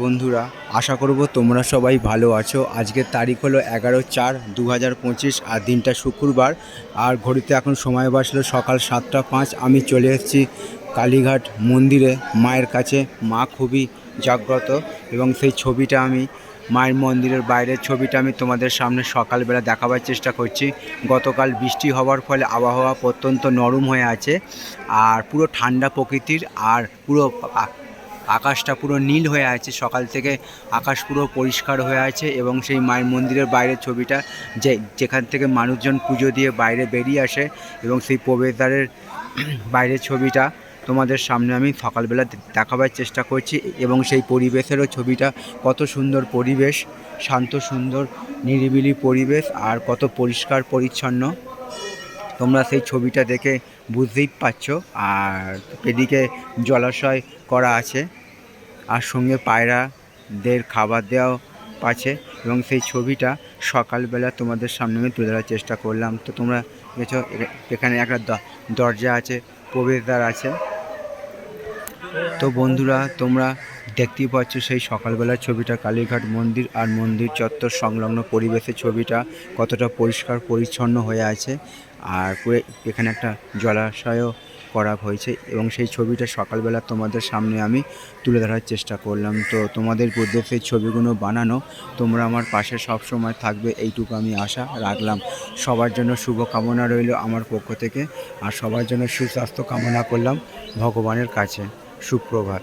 বন্ধুরা, আশা করব তোমরা সবাই ভালো আছো। আজকের তারিখ হলো 11/4/2025 আর দিনটা শুক্রবার। আর ঘড়িতে এখন সময় বাজলো সকাল 7টা 5। আমি চলে এসেছি কালীঘাট মন্দিরে মায়ের কাছে। মা খুবই জাগ্রত এবং সেই ছবিটা আমি মায়ের মন্দিরের বাইরের ছবিটা আমি তোমাদের সামনে সকালবেলা দেখাবার চেষ্টা করছি। গতকাল বৃষ্টি হওয়ার ফলে আবহাওয়া অত্যন্ত নরম হয়ে আছে আর পুরো ঠান্ডা প্রকৃতির, আর পুরো আকাশটা পুরো নীল হয়ে আছে। সকাল থেকে আকাশ পুরো পরিষ্কার হয়ে আছে এবং সেই মায়ের মন্দিরের বাইরের ছবিটা যেখান থেকে মানুষজন পুজো দিয়ে বাইরে বেরিয়ে আসে এবং সেই প্রবেশদ্বারের বাইরের ছবিটা তোমাদের সামনে আমি সকালবেলা দেখাবার চেষ্টা করছি। এবং সেই পরিবেশেরও ছবিটা, কত সুন্দর পরিবেশ, শান্ত সুন্দর নিরিবিলি পরিবেশ আর কত পরিষ্কার পরিচ্ছন্ন, তোমরা সেই ছবিটা দেখে বুঝতেই পারছো। আর এদিকে জলাশয় করা আছে আর সঙ্গে পায়রাদের খাবার দেওয়াও আছে এবং সেই ছবিটা সকালবেলা তোমাদের সামনে আমি তুলে ধরার চেষ্টা করলাম। তো তোমরা দেখছো এখানে একটা দরজা আছে, প্রবেশদ্বার আছে। তো বন্ধুরা, তোমরা দেখতেই পাচ্ছ সেই সকালবেলার ছবিটা, কালীঘাট মন্দির আর মন্দির চত্বর সংলগ্ন পরিবেশের ছবিটা কতটা পরিষ্কার পরিচ্ছন্ন হয়ে আছে। আর এখানে একটা জলাশয়ও করা হয়েছে এবং সেই ছবিটা সকালবেলা তোমাদের সামনে আমি তুলে ধরার চেষ্টা করলাম। তো তোমাদের উদ্দেশ্যে ছবিগুলো বানানো, তোমরা আমার পাশে সব সময় থাকবে এইটুকু আমি আশা রাখলাম। সবার জন্য শুভকামনা রইল আমার পক্ষ থেকে, আর সবার জন্য সুস্বাস্থ্য কামনা করলাম ভগবানের কাছে। সুপ্রভাত।